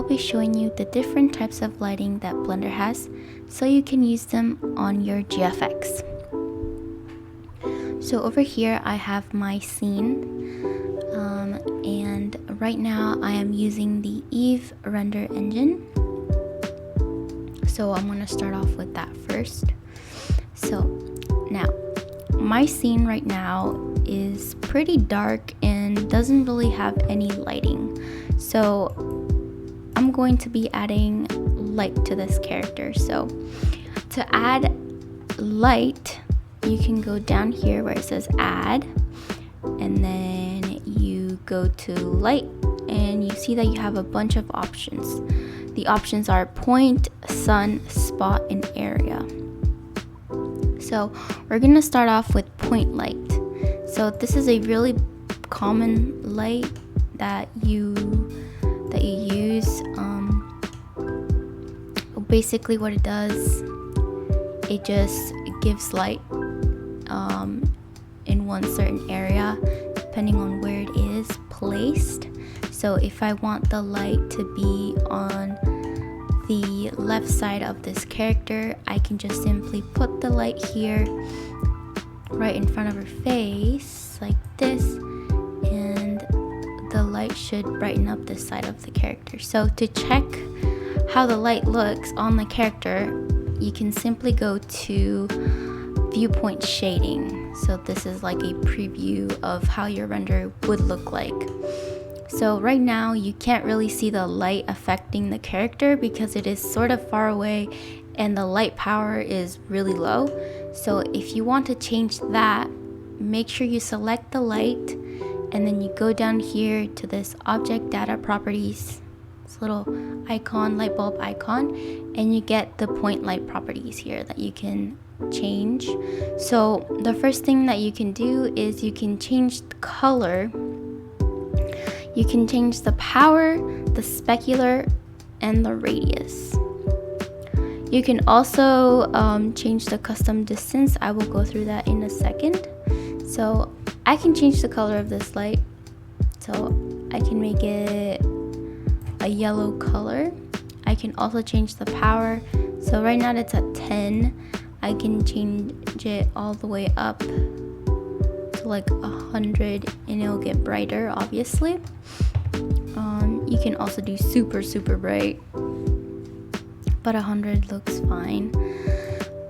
be showing you the different types of lighting that Blender has so you can use them on your GFX. So over here I have my scene, and right now I am using the Eve render engine. So I'm going to start off with that first. So now my scene right now is pretty dark and doesn't really have any lighting. So I'm going to be adding light to this character. So to add light, you can go down here where it says add, and then you go to light and you see that you have a bunch of options. The options are point, sun, spot, and area. So we're gonna start off with point light. So this is a really common light that you use. Basically what it does, it just gives light in one certain area depending on where it is placed. So if I want the light to be on the left side of this character, I can just simply put the light here right in front of her face like this, and the light should brighten up this side of the character. So to check how the light looks on the character, you can simply go to viewpoint shading. So this is like a preview of how your render would look like. So right now you can't really see the light affecting the character because it is sort of far away and the light power is really low. So if you want to change that, make sure you select the light and then you go down here to this object data properties, this little icon, light bulb icon, and you get the point light properties here that you can change. So the first thing that you can do is you can change the color. You can change the power, the specular, and the radius. You can also change the custom distance. I will go through that in a second. So I can change the color of this light. So I can make it a yellow color. I can also change the power. So right now it's at 10. I can change it all the way up to like 100 and it'll get brighter, obviously. You can also do super bright, but 100 looks fine.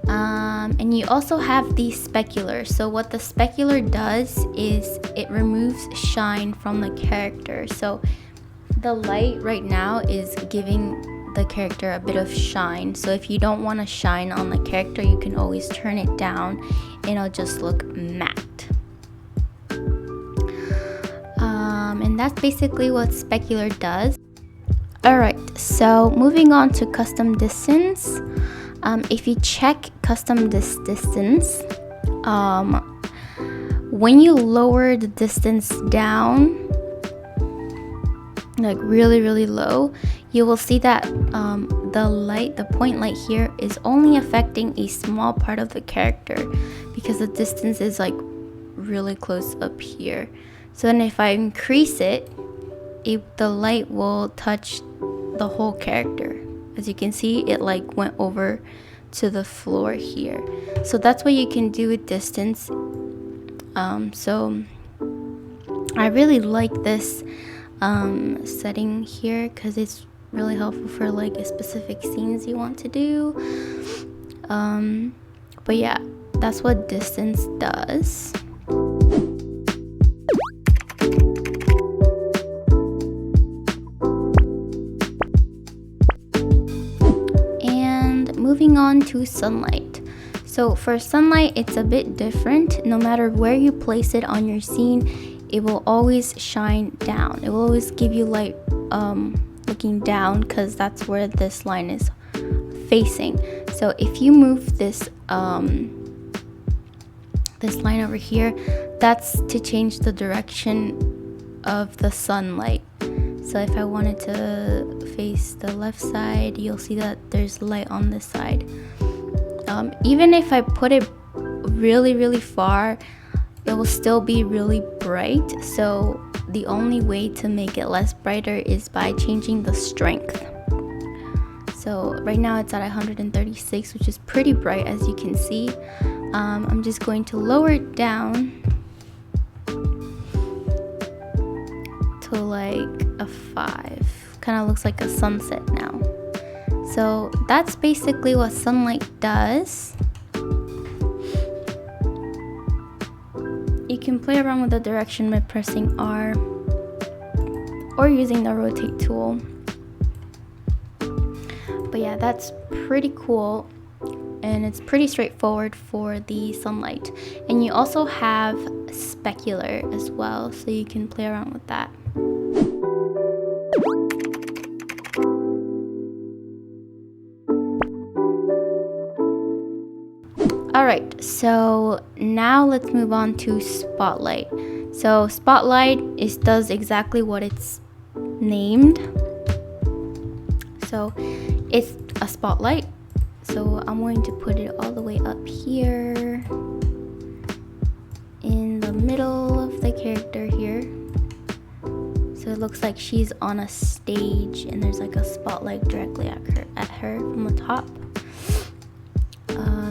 And you also have the specular. So what the specular does is it removes shine from the character. So the light right now is giving the character a bit of shine. So if you don't want to shine on the character, you can always turn it down and it'll just look matte. And that's basically what specular does. Alright, so moving on to custom distance. If you check custom distance, when you lower the distance down like really low, you will see that the point light here is only affecting a small part of the character because the distance is like really close up here. So then if I increase it, the light will touch the whole character. As you can see, it like went over to the floor here. So that's what you can do with distance. So I really like this setting here because it's really helpful for like specific scenes you want to do. But yeah, that's what distance does. And moving on to sunlight. So for sunlight, it's a bit different. No matter where you place it on your scene, it will always shine down. It will always give you light looking down because that's where this line is facing. So if you move this this line over here, that's to change the direction of the sunlight. So if I wanted to face the left side, you'll see that there's light on this side. Even if I put it really far, it will still be really bright. So the only way to make it less brighter is by changing the strength. So right now it's at 136, which is pretty bright, as you can see. I'm just going to lower it down to like a 5. Kind of looks like a sunset now. So that's basically what sunlight does. You can play around with the direction by pressing R or using the rotate tool. But yeah, that's pretty cool, and it's pretty straightforward for the sunlight. And you also have specular as well, so you can play around with that. Alright, so now let's move on to spotlight. So spotlight does exactly what it's named. So it's a spotlight. So I'm going to put it all the way up here in the middle of the character here. So it looks like she's on a stage and there's like a spotlight directly at her from the top.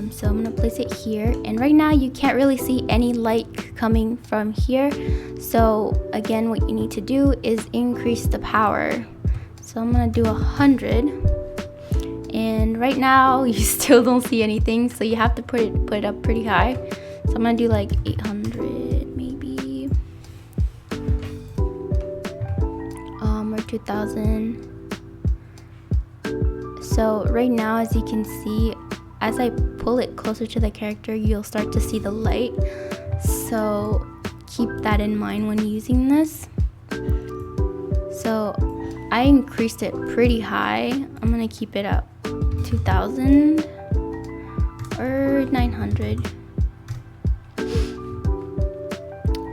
So I'm gonna place it here, and right now you can't really see any light coming from here. So again, what you need to do is increase the power. So I'm gonna do 100, and right now you still don't see anything, so you have to put it up pretty high. So I'm gonna do like 800 maybe, or 2000. So right now, as you can see, as I pull it closer to the character, you'll start to see the light. So keep that in mind when using this. So I increased it pretty high. I'm gonna keep it up 2000 or 900.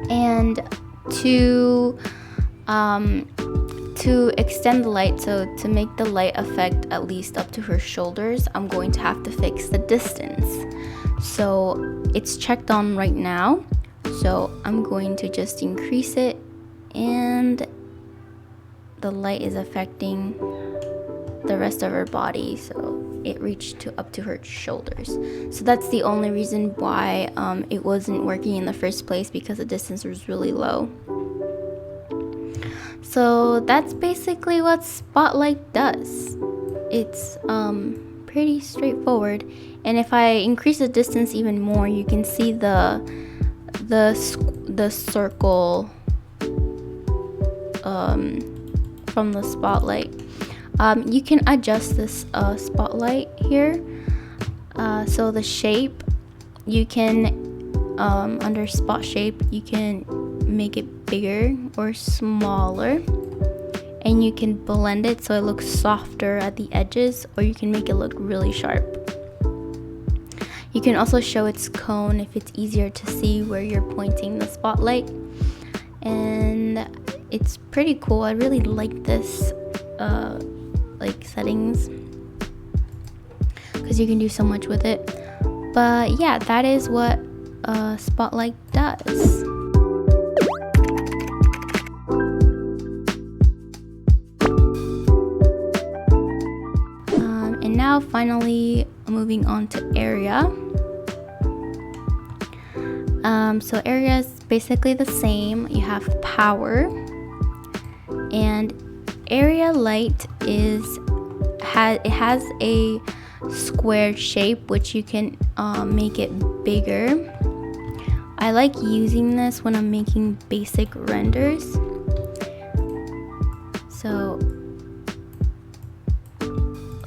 And to extend the light, so to make the light effect at least up to her shoulders, I'm going to have to fix the distance. So it's checked on right now, so I'm going to just increase it, and the light is affecting the rest of her body, so it reached up to her shoulders. So that's the only reason why it wasn't working in the first place, because the distance was really low. So that's basically what spotlight does. It's pretty straightforward. And if I increase the distance even more, you can see the circle from the spotlight. You can adjust this spotlight here. So the shape, you can under spot shape, you can make it bigger or smaller, and you can blend it so it looks softer at the edges, or you can make it look really sharp. You can also show its cone if it's easier to see where you're pointing the spotlight, and it's pretty cool. I really like this like settings, because you can do so much with it. But yeah, that is what spotlight does. And now finally moving on to area. So area is basically the same. You have power, and area light has a square shape, which you can make it bigger. I like using this when I'm making basic renders. So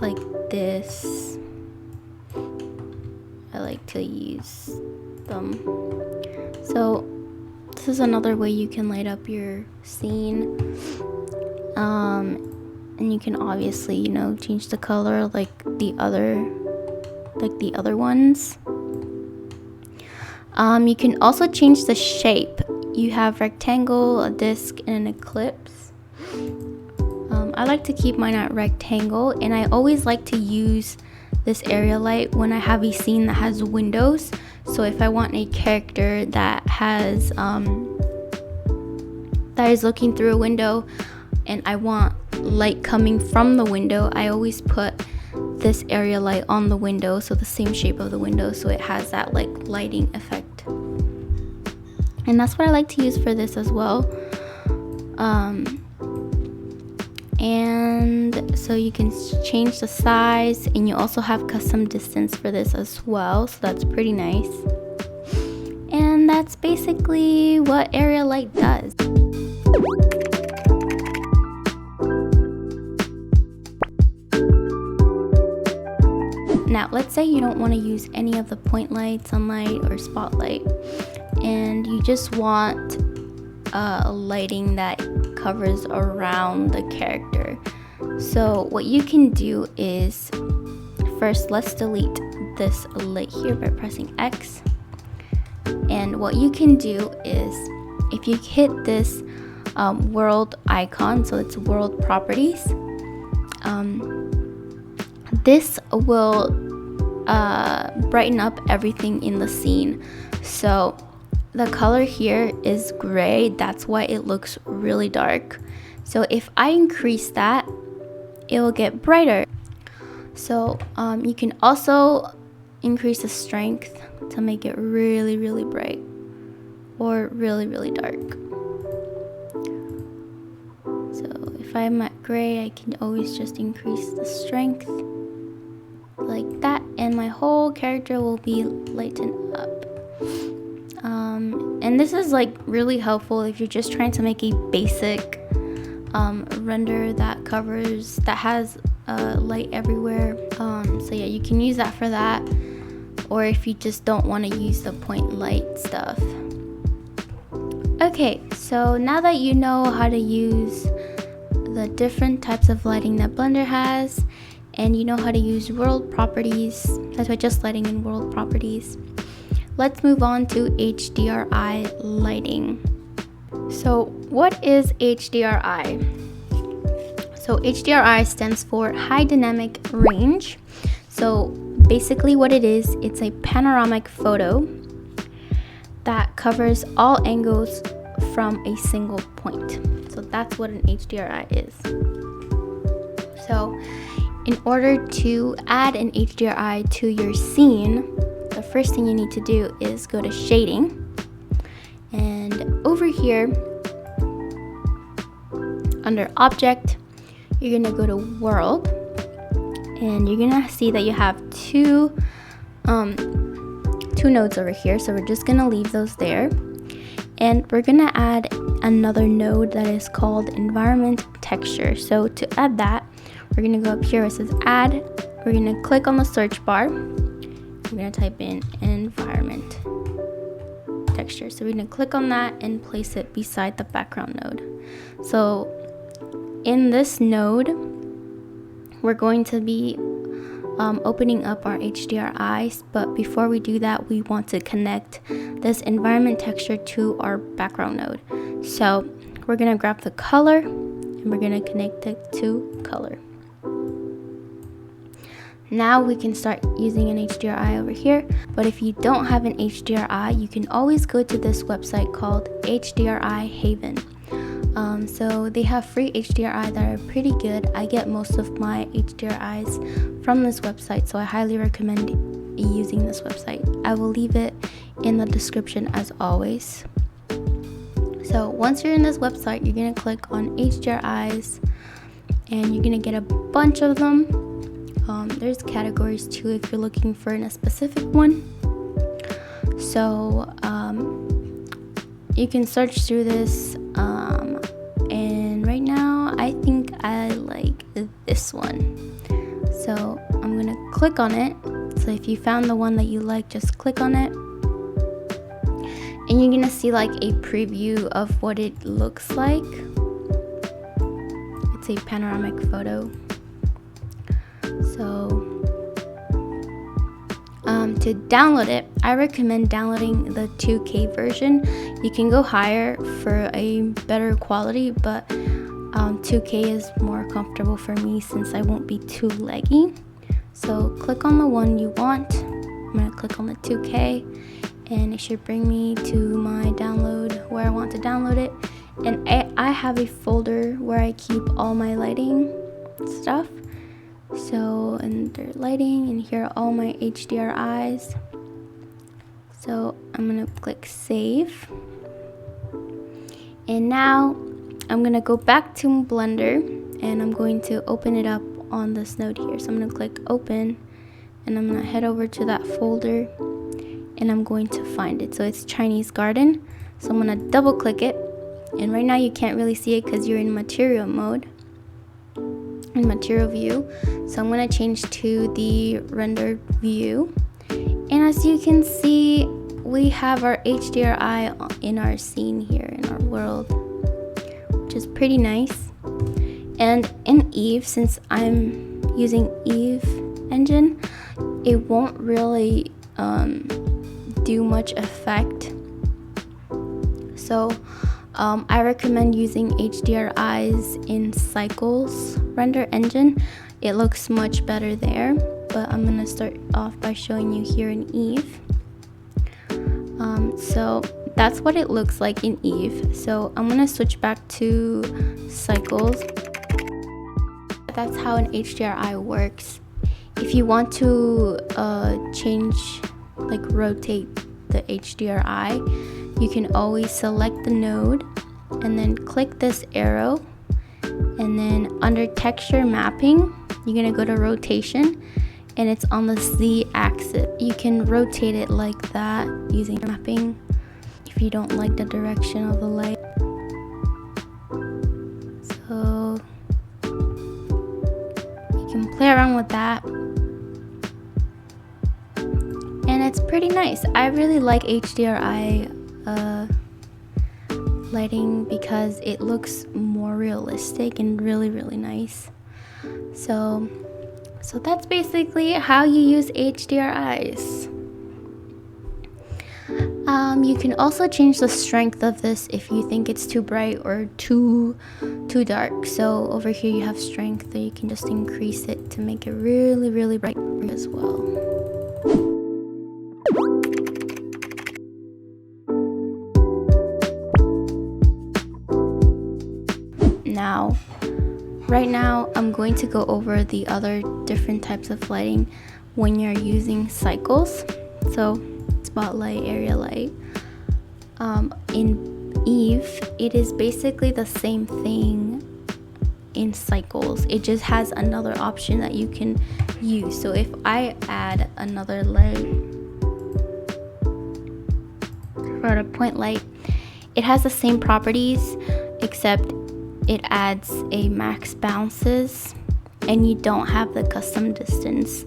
like this, I like to use them. So this is another way you can light up your scene. And you can obviously, change the color like the other ones. You can also change the shape. You have rectangle, a disc, and an ellipse. I like to keep mine at rectangle, and I always like to use this area light when I have a scene that has windows. So if I want a character that has that is looking through a window and I want light coming from the window, I always put this area light on the window, so the same shape of the window, so it has that like lighting effect. And that's what I like to use for this as well. And so you can change the size, and you also have custom distance for this as well, so that's pretty nice. And that's basically what area light does. Now let's say you don't want to use any of the point light, sunlight, or spotlight, and you just want lighting that covers around the character. So what you can do is, first let's delete this light here by pressing X. And what you can do is, if you hit this world icon, so it's world properties, this will brighten up everything in the scene. So the color here is gray, that's why it looks really dark. So if I increase that, it will get brighter. So you can also increase the strength to make it really, really bright or really, really dark. So if I'm at gray, I can always just increase the strength like that, and my whole character will be lightened up. And this is like really helpful if you're just trying to make a basic render that has light everywhere. So yeah, you can use that for that, or if you just don't want to use the point light stuff. Okay, so now that you know how to use the different types of lighting that Blender has, and you know how to use world properties, that's why just lighting in world properties, let's move on to HDRI lighting. So what is HDRI? So HDRI stands for High Dynamic Range. So basically what it is, it's a panoramic photo that covers all angles from a single point. So that's what an HDRI is. So in order to add an HDRI to your scene, the first thing you need to do is go to shading, and over here under object, you're gonna go to world, and you're gonna see that you have two nodes over here. So we're just gonna leave those there, and we're gonna add another node that is called environment texture. So to add that, we're gonna go up here where it says add, we're gonna click on the search bar, we're gonna type in environment texture. So we're gonna click on that and place it beside the background node. So in this node, we're going to be opening up our HDRIs, but before we do that, we want to connect this environment texture to our background node. So we're gonna grab the color and we're gonna connect it to color. Now we can start using an HDRI over here, but if you don't have an HDRI, you can always go to this website called HDRI Haven. So they have free HDRI that are pretty good. I get most of my HDRIs from this website, so I highly recommend using this website. I will leave it in the description as always. So once you're in this website, you're gonna click on HDRIs, and you're gonna get a bunch of them. There's categories too if you're looking for a specific one. So you can search through this, and right now I think I like this one. So I'm gonna click on it. So if you found the one that you like, just click on it. And you're gonna see like a preview of what it looks like. It's a panoramic photo. So to download it, I recommend downloading the 2K version. You can go higher for a better quality, but 2K is more comfortable for me since I won't be too laggy. So click on the one you want. I'm gonna click on the 2K, and it should bring me to my download where I want to download it. And I have a folder where I keep all my lighting stuff. So under lighting, and here are all my HDRIs. So I'm gonna click save. And now I'm gonna go back to Blender and I'm going to open it up on this node here. So I'm gonna click open and I'm gonna head over to that folder and I'm going to find it. So it's Chinese Garden. So I'm gonna double click it. And right now you can't really see it because you're in material mode, in material view. So I'm gonna change to the rendered view. And as you can see, we have our HDRI in our scene here, in our world, which is pretty nice. And in Eve, since I'm using Eve engine, it won't really do much effect. So I recommend using HDRIs in Cycles render engine. It looks much better there, but I'm gonna start off by showing you here in Eve. So that's what it looks like in Eve. So I'm gonna switch back to Cycles. That's how an HDRI works. If you want to change, like rotate the HDRI, you can always select the node and then click this arrow, and then under texture mapping you're gonna go to rotation and it's on the Z axis. You can rotate it like that using mapping if you don't like the direction of the light. So you can play around with that. And it's pretty nice. I really like HDRI lighting because it looks more realistic and really nice. So that's basically how you use HDRIs. You can also change the strength of this if you think it's too bright or too dark. So over here you have strength, so you can just increase it to make it really bright as well. Right now I'm going to go over the other different types of lighting when you're using Cycles. So spotlight, area light. In Eve, it is basically the same thing in Cycles. It just has another option that you can use. So if I add another light for a point light, it has the same properties except it adds a max bounces and you don't have the custom distance.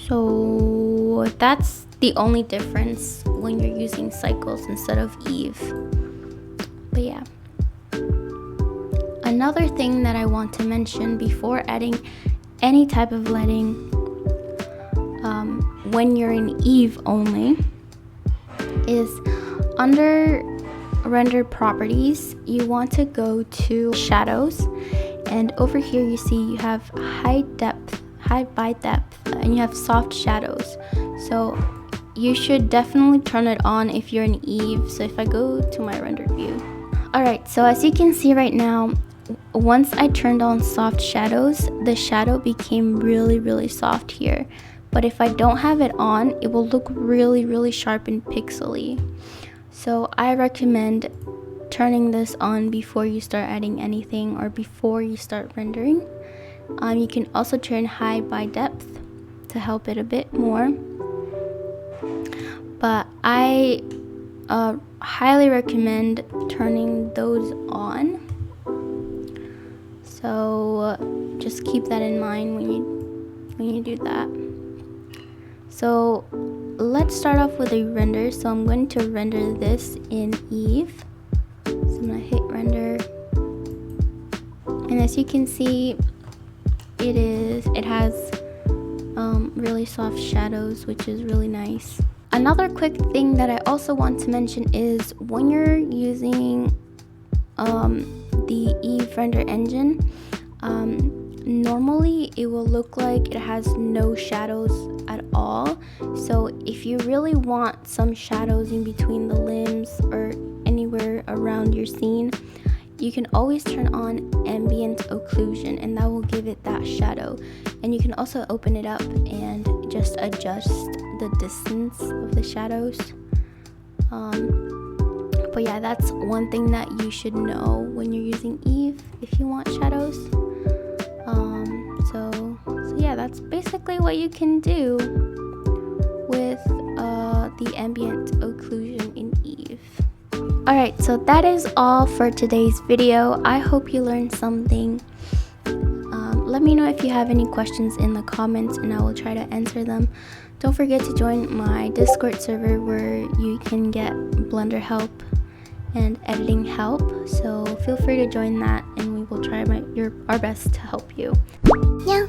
So that's the only difference when you're using Cycles instead of Eve. But yeah. Another thing that I want to mention before adding any type of lighting when you're in Eve only is under render properties, you want to go to shadows, and over here you see you have hide by depth, and you have soft shadows. So you should definitely turn it on if you're in Eve. So if I go to my rendered view, alright, so as you can see right now, once I turned on soft shadows, the shadow became really soft here. But if I don't have it on, it will look really sharp and pixely. So I recommend turning this on before you start adding anything or before you start rendering. You can also turn high by depth to help it a bit more. But I highly recommend turning those on. So just keep that in mind when you do that. So let's start off with a render. So I'm going to render this in Eve. So I'm gonna hit render, and as you can see, it has really soft shadows, which is really nice. Another quick thing that I also want to mention is when you're using the Eve render engine, normally it will look like it has no shadows at all. So if you really want some shadows in between the limbs or anywhere around your scene, you can always turn on ambient occlusion, and that will give it that shadow. And you can also open it up and just adjust the distance of the shadows. But yeah, that's one thing that you should know when you're using Eve if you want shadows. So yeah, that's basically what you can do with the ambient occlusion in Eve. Alright, so that is all for today's video. I hope you learned something. Let me know if you have any questions in the comments and I will try to answer them. Don't forget to join my Discord server where you can get Blender help and editing help. So feel free to join that and we will try our best to help you. Yeah.